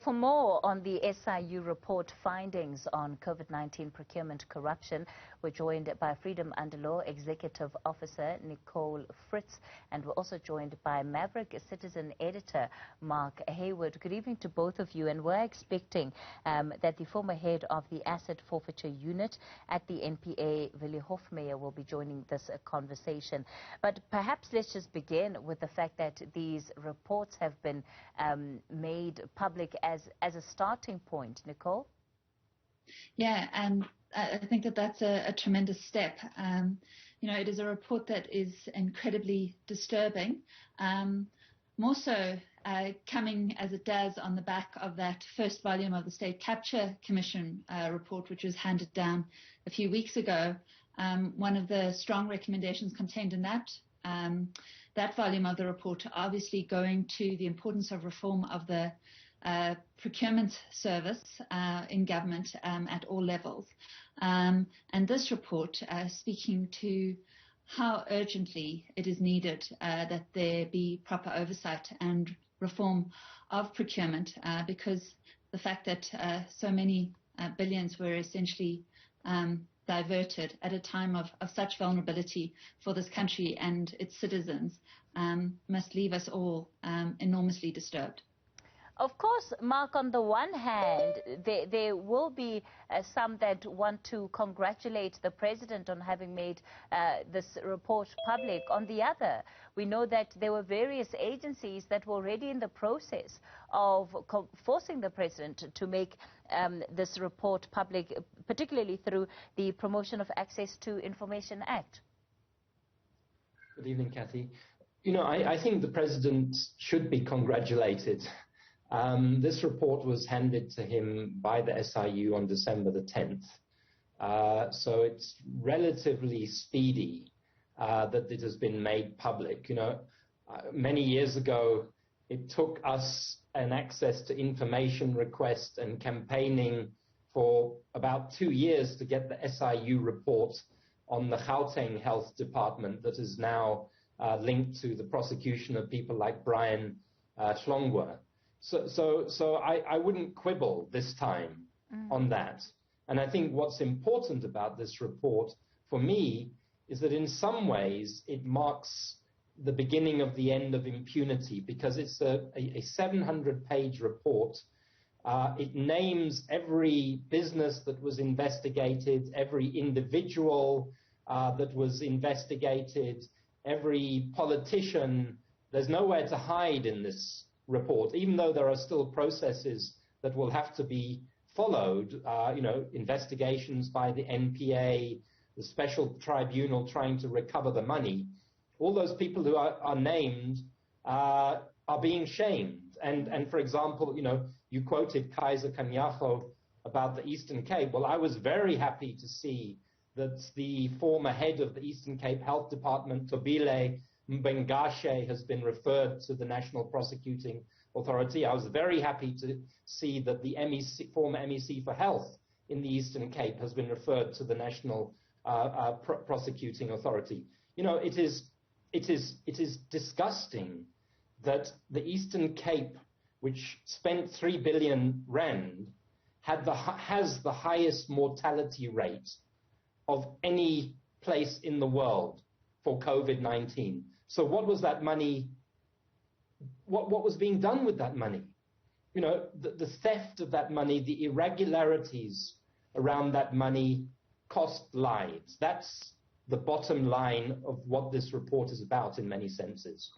For more on the SIU report findings on COVID-19 procurement corruption, we're joined by Freedom Under Law Executive Officer Nicole Fritz, and we're also joined by Maverick Citizen Editor Mark Heywood. Good evening to both of you, and we're expecting that the former head of the Asset Forfeiture Unit at the NPA, Willie Hofmeyr, will be joining this conversation. But perhaps let's just begin with the fact that these reports have been made public as a starting point. Nicole? Yeah, I think that that's a tremendous step. It is a report that is incredibly disturbing, more so coming as it does on the back of that first volume of the State Capture Commission report, which was handed down a few weeks ago. One of the strong recommendations contained in that volume of the report, obviously going to the importance of reform of the procurement service in government at all levels. And this report speaking to how urgently it is needed that there be proper oversight and reform of procurement, because the fact that so many billions were essentially diverted at a time of such vulnerability for this country and its citizens must leave us all enormously disturbed. Of course, Mark, on the one hand, there will be some that want to congratulate the president on having made this report public. On the other, we know that there were various agencies that were already in the process of forcing the president to make this report public, particularly through the Promotion of Access to Information Act. Good evening, Kathy. I think the president should be congratulated. This report was handed to him by the SIU on December the 10th. So it's relatively speedy that it has been made public. Many years ago, it took us an access to information request and campaigning for about 2 years to get the SIU report on the Gauteng Health Department that is now linked to the prosecution of people like Brian Hlongwa. So I wouldn't quibble this time on that. And I think what's important about this report for me is that in some ways it marks the beginning of the end of impunity, because it's a 700-page report. It names every business that was investigated, every individual that was investigated, every politician. There's nowhere to hide in this report, even though there are still processes that will have to be followed, investigations by the NPA, the special tribunal trying to recover the money. All those people who are named are being shamed. And for example, you quoted Kaiser Kanyaho about the Eastern Cape. Well, I was very happy to see that the former head of the Eastern Cape Health Department, Tobile Mbengashe, has been referred to the National Prosecuting Authority. I was very happy to see that the former MEC for Health in the Eastern Cape has been referred to the National Prosecuting Authority. It is disgusting that the Eastern Cape, which spent 3 billion rand, has the highest mortality rate of any place in the world for COVID-19. So what was that money? What was being done with that money? The theft of that money, the irregularities around that money cost lives. That's the bottom line of what this report is about in many senses.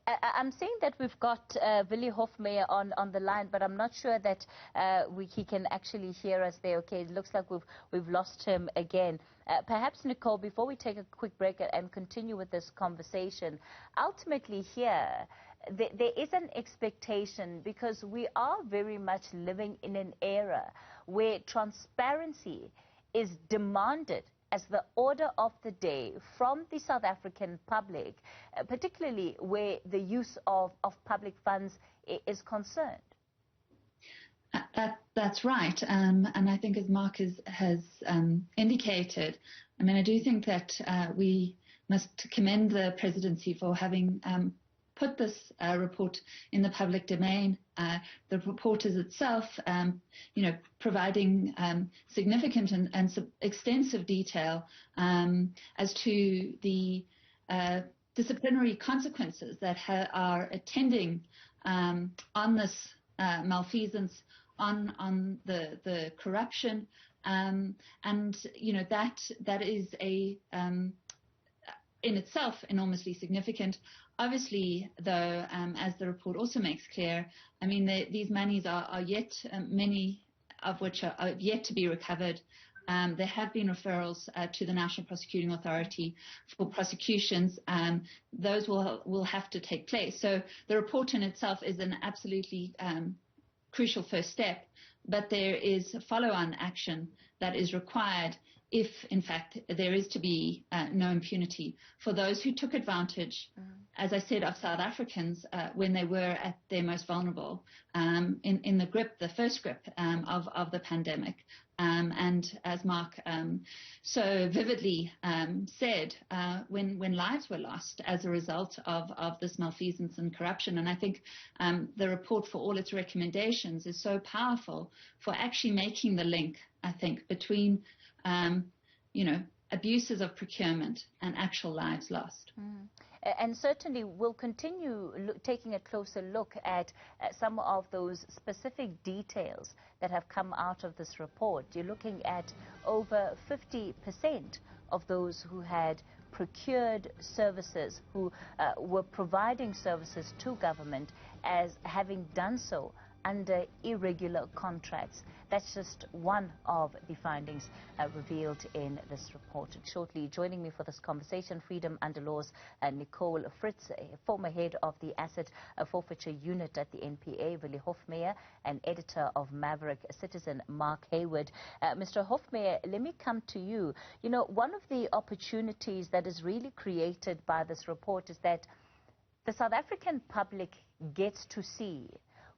I'm saying that we've got Willie Hofmeyr on the line, but I'm not sure that he can actually hear us there. Okay, it looks like we've lost him again. Perhaps, Nicole, before we take a quick break and continue with this conversation, ultimately here, there is an expectation, because we are very much living in an era where transparency is demanded as the order of the day from the South African public, particularly where the use of public funds is concerned. That's right. And I think, as Mark has indicated, I do think that we must commend the presidency for having put this report in the public domain. The report is itself, providing significant and extensive detail as to the disciplinary consequences that are attending on this malfeasance, on the corruption, and that is in itself enormously significant. Obviously, though, as the report also makes clear, I mean, these monies are yet, many of which are yet to be recovered. There have been referrals to the National Prosecuting Authority for prosecutions. Those will have to take place. So the report in itself is an absolutely crucial first step, but there is follow-on action that is required if, in fact, there is to be no impunity for those who took advantage, as I said, of South Africans when they were at their most vulnerable, in the grip, the first grip of the pandemic. And as Mark so vividly said, when lives were lost as a result of this malfeasance and corruption. And I think the report, for all its recommendations, is so powerful for actually making the link, I think, between abuses of procurement and actual lives lost. And certainly we'll continue taking a closer look at some of those specific details that have come out of this report. You're looking at over 50% of those who had procured services, who were providing services to government, as having done so under irregular contracts. That's just one of the findings revealed in this report. Shortly joining me for this conversation, Freedom Under Law's Nicole Fritz, former head of the Asset Forfeiture Unit at the NPA, Willie Hofmeyr, and editor of Maverick Citizen, Mark Heywood. Mr. Hofmeyr, let me come to you. You know, one of the opportunities that is really created by this report is that the South African public gets to see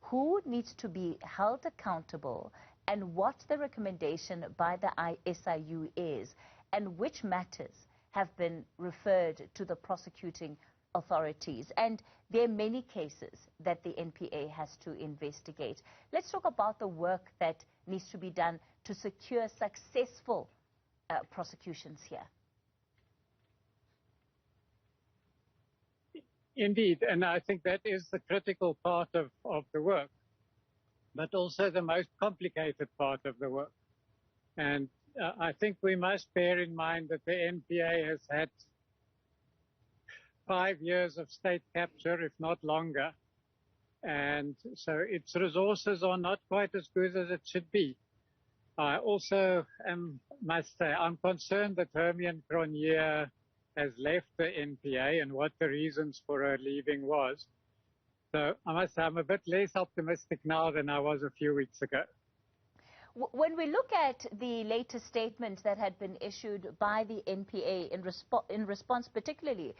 who needs to be held accountable and what the recommendation by the SIU is, and which matters have been referred to the prosecuting authorities. And there are many cases that the NPA has to investigate. Let's talk about the work that needs to be done to secure successful prosecutions here. Indeed, and I think that is the critical part of the work, but also the most complicated part of the work. And I think we must bear in mind that the NPA has had 5 years of state capture, if not longer, and so its resources are not quite as good as it should be. I also must say I'm concerned that Hermione Cronje has left the NPA and what the reasons for her leaving was. So I must say I'm a bit less optimistic now than I was a few weeks ago. When we look at the latest statement that had been issued by the NPA in response particularly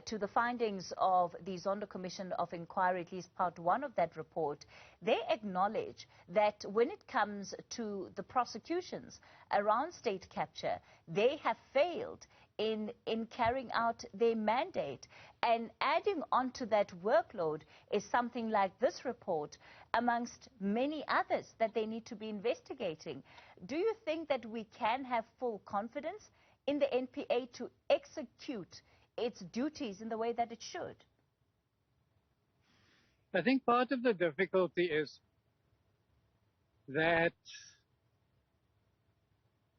to the findings of the Zondo Commission of Inquiry, at least part 1 of that report, they acknowledge that when it comes to the prosecutions around state capture, they have failed in carrying out their mandate. And adding on to that workload is something like this report, amongst many others that they need to be investigating. Do you think that we can have full confidence in the NPA to execute its duties in the way that it should? I think part of the difficulty is that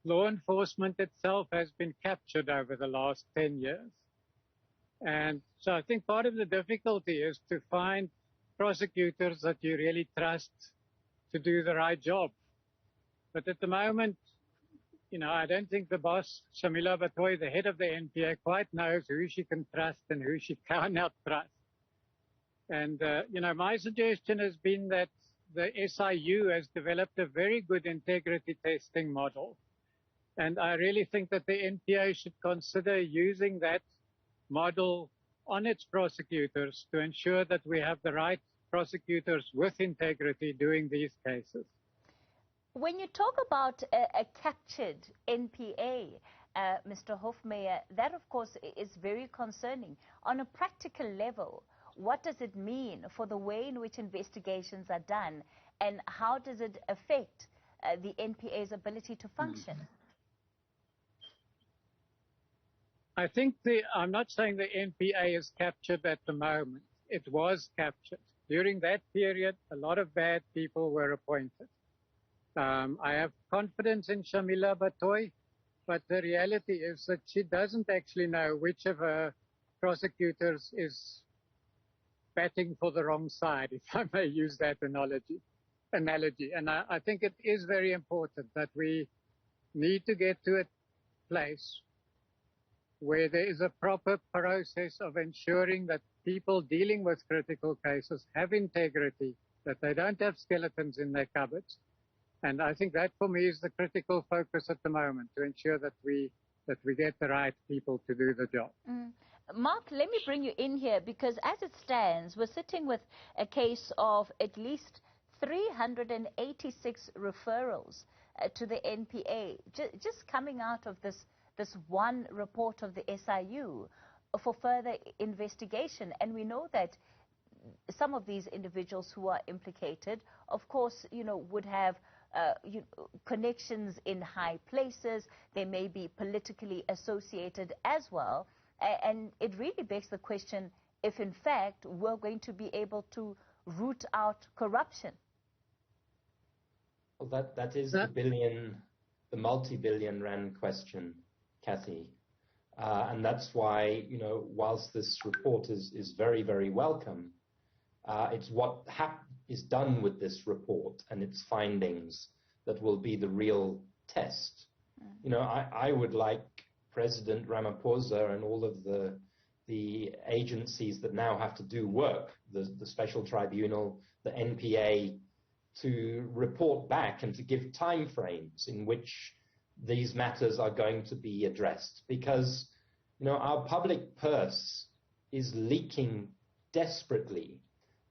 law enforcement itself has been captured over the last 10 years. And so I think part of the difficulty is to find prosecutors that you really trust to do the right job. But at the moment, I don't think the boss, Shamila Batoy, the head of the NPA, quite knows who she can trust and who she cannot trust. And, my suggestion has been that the SIU has developed a very good integrity testing model. And I really think that the NPA should consider using that model on its prosecutors to ensure that we have the right prosecutors with integrity doing these cases. When you talk about a captured NPA, Mr. Hofmeyr, that of course is very concerning. On a practical level, what does it mean for the way in which investigations are done, and how does it affect the NPA's ability to function? I think I'm not saying the NPA is captured at the moment. It was captured. During that period, a lot of bad people were appointed. I have confidence in Shamila Batoy, but the reality is that she doesn't actually know which of her prosecutors is batting for the wrong side, if I may use that analogy. And I think it is very important that we need to get to a place where there is a proper process of ensuring that people dealing with critical cases have integrity, that they don't have skeletons in their cupboards. And I think that, for me, is the critical focus at the moment, to ensure that we get the right people to do the job. Mark, let me bring you in here, because as it stands, we're sitting with a case of at least 386 referrals to the NPA, just coming out of this one report of the SIU for further investigation. And we know that some of these individuals who are implicated, of course, would have connections in high places. They may be politically associated as well. And it really begs the question if, in fact, we're going to be able to root out corruption. Well, that is the multi-billion rand question, Kathy. And that's why, whilst this report is very, very welcome, it's what is done with this report and its findings that will be the real test. I would like President Ramaphosa and all of the agencies that now have to do work, the Special Tribunal, the NPA, to report back and to give timeframes in which these matters are going to be addressed. Because, our public purse is leaking desperately.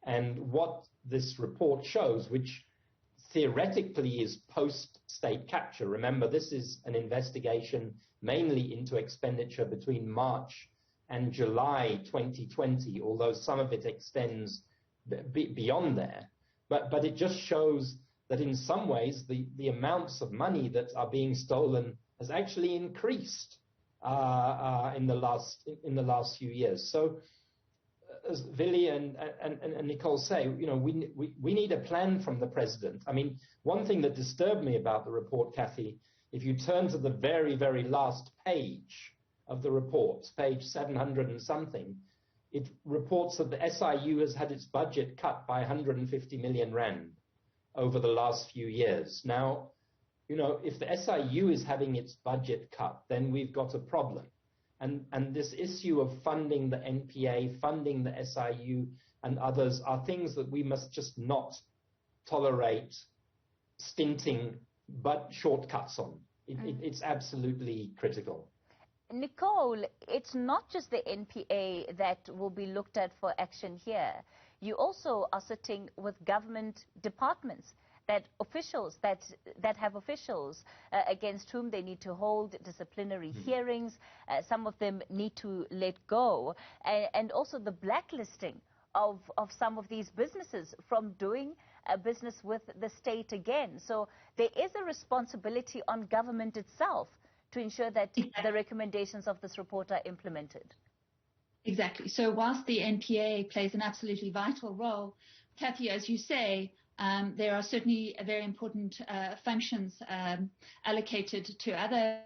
And what this report shows, which theoretically is post-state capture. Remember, this is an investigation mainly into expenditure between March and July 2020, although some of it extends beyond there. But it just shows that in some ways the amounts of money that are being stolen has actually increased in the last few years. So, as Willie and Nicole say, we need a plan from the president. I mean, one thing that disturbed me about the report, Kathy, if you turn to the very, very last page of the report, page 700 and something, it reports that the SIU has had its budget cut by 150 million rand over the last few years. Now, if the SIU is having its budget cut, then we've got a problem. And this issue of funding the NPA, funding the SIU and others are things that we must just not tolerate stinting but shortcuts on. It's absolutely critical. Nicole, it's not just the NPA that will be looked at for action here. You also are sitting with government departments that have officials against whom they need to hold disciplinary hearings. Some of them need to let go. And also the blacklisting of some of these businesses from doing business with the state again. So there is a responsibility on government itself to ensure that the recommendations of this report are implemented. Exactly. So whilst the NPA plays an absolutely vital role, Kathy, as you say, there are certainly very important functions allocated to other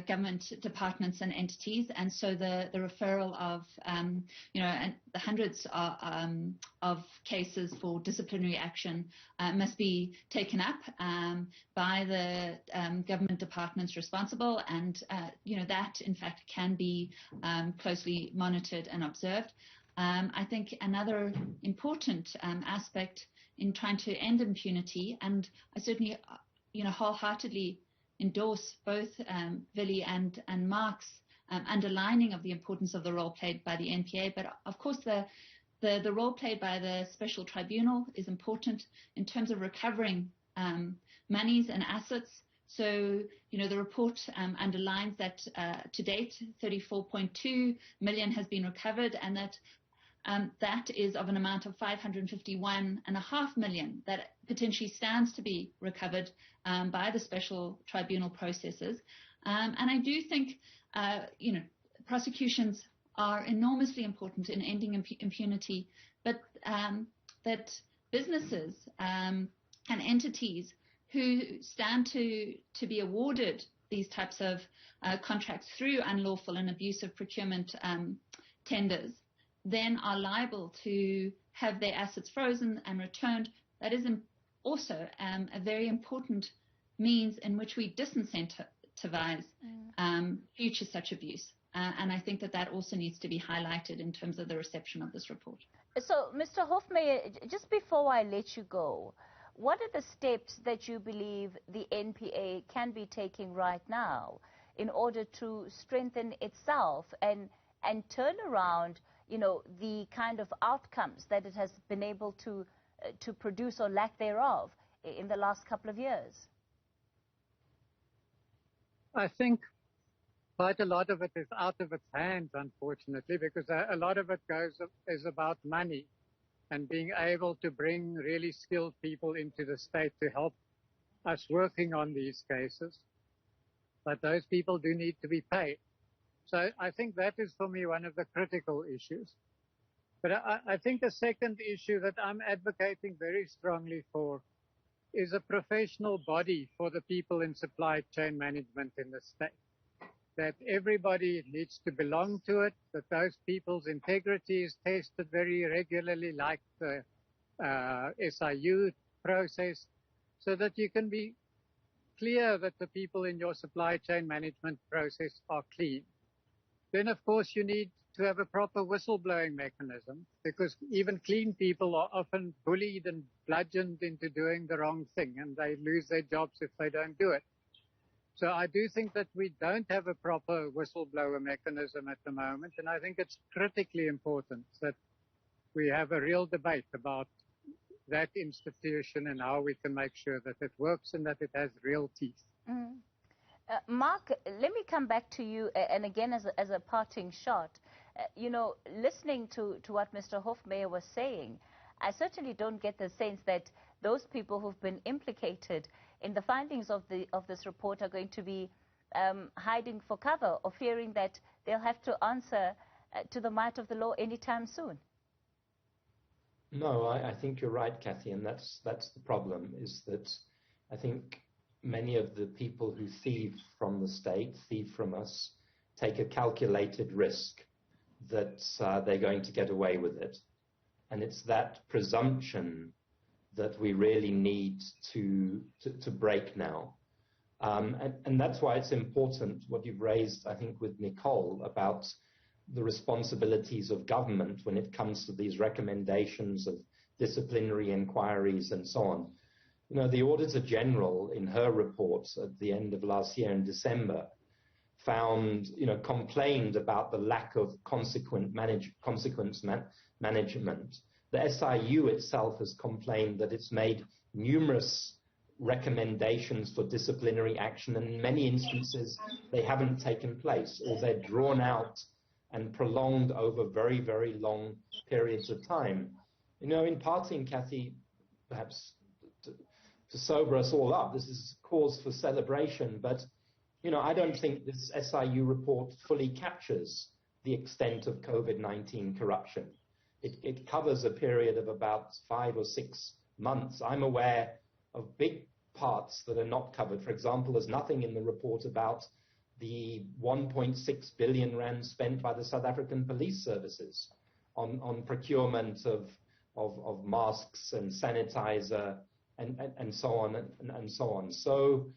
government departments and entities, and so the referral of and the hundreds of cases for disciplinary action must be taken up by the government departments responsible, and that in fact can be closely monitored and observed. I think another important aspect in trying to end impunity, and I certainly wholeheartedly endorse both Willie and Mark's underlining of the importance of the role played by the NPA, but of course the role played by the Special Tribunal is important in terms of recovering monies and assets. So, the report underlines that to date 34.2 million has been recovered, and that that is of an amount of 551.5 million that potentially stands to be recovered by the special tribunal processes. And I do think, prosecutions are enormously important in ending impunity, but that businesses and entities who stand to be awarded these types of contracts through unlawful and abusive procurement tenders then are liable to have their assets frozen and returned. That is also a very important means in which we disincentivize future such abuse. And I think that also needs to be highlighted in terms of the reception of this report. So, Mr. Hofmeyr, just before I let you go, what are the steps that you believe the NPA can be taking right now in order to strengthen itself and turn around, the kind of outcomes that it has been able to produce or lack thereof in the last couple of years? I think quite a lot of it is out of its hands, unfortunately, because a lot of it is about money and being able to bring really skilled people into the state to help us working on these cases. But those people do need to be paid. So I think that is, for me, one of the critical issues. But I think the second issue that I'm advocating very strongly for is a professional body for the people in supply chain management in the state. That everybody needs to belong to it, that those people's integrity is tested very regularly, like the SIU process, so that you can be clear that the people in your supply chain management process are clean. Then, of course, you need to have a proper whistleblowing mechanism, because even clean people are often bullied and bludgeoned into doing the wrong thing, and they lose their jobs if they don't do it. So I do think that we don't have a proper whistleblower mechanism at the moment, and I think it's critically important that we have a real debate about that institution and how we can make sure that it works and that it has real teeth. Mm. Mark, let me come back to you, and again as a parting shot. Listening to what Mr. Hofmeyr was saying, I certainly don't get the sense that those people who've been implicated in the findings of this report are going to be hiding for cover or fearing that they'll have to answer to the might of the law anytime soon. No, I think you're right, Kathy, and that's the problem, is that I think many of the people who thieve from the state, thieve from us, take a calculated risk that they're going to get away with it. And it's that presumption that we really need to break now. And that's why it's important what you've raised, I think, with Nicole about the responsibilities of government when it comes to these recommendations of disciplinary inquiries and so on. The Auditor General in her reports at the end of last year in December complained about the lack of consequence management. The SIU itself has complained that it's made numerous recommendations for disciplinary action, and in many instances they haven't taken place, or they're drawn out and prolonged over very, very long periods of time. In parting, Kathy, perhaps to sober us all up, this is cause for celebration, but I don't think this SIU report fully captures the extent of COVID-19 corruption. It covers a period of about 5 or 6 months. I'm aware of big parts that are not covered. For example, there's nothing in the report about the 1.6 billion rand spent by the South African police services on procurement of masks and sanitizer and so on and so on. So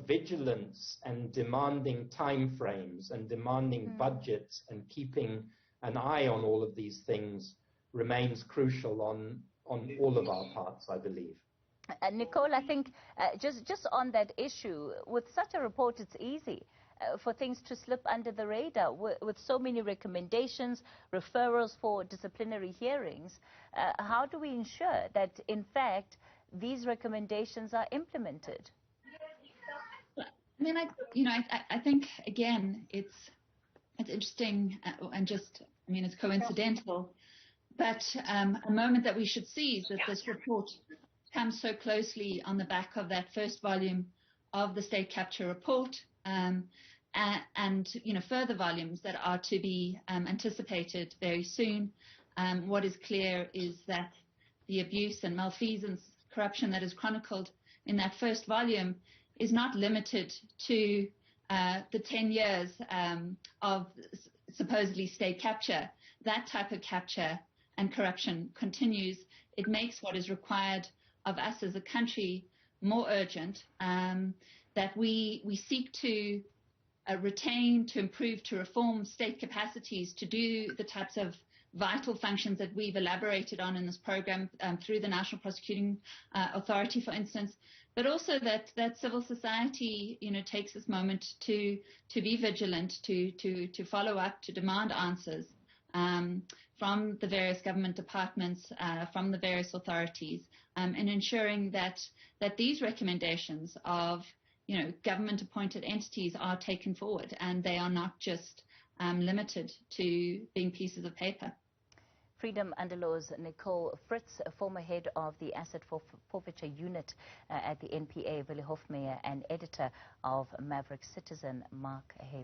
vigilance and demanding timeframes and demanding budgets and keeping an eye on all of these things remains crucial on all of our parts, I believe. Nicole, I think just on that issue, with such a report, it's easy for things to slip under the radar with so many recommendations, referrals for disciplinary hearings. How do we ensure that, in fact, these recommendations are implemented? I think, again, it's interesting and just I mean, it's coincidental. But a moment that we should seize that this report comes so closely on the back of that first volume of the state capture report, and further volumes that are to be anticipated very soon. What is clear is that the abuse and malfeasance, corruption that is chronicled in that first volume is not limited to the 10 years of supposedly state capture. That type of capture and corruption continues. It makes what is required of us as a country more urgent, that we seek to retain, to improve, to reform state capacities to do the types of vital functions that we've elaborated on in this program through the National Prosecuting Authority, for instance, but also that civil society, takes this moment to be vigilant, to follow up, to demand answers from the various government departments, from the various authorities, and ensuring that these recommendations of government-appointed entities are taken forward and they are not just limited to being pieces of paper. Freedom Under Law's Nicole Fritz, former head of the Asset Forfeiture Unit at the NPA, Willie Hofmeyr, and editor of Maverick Citizen, Mark Heywood.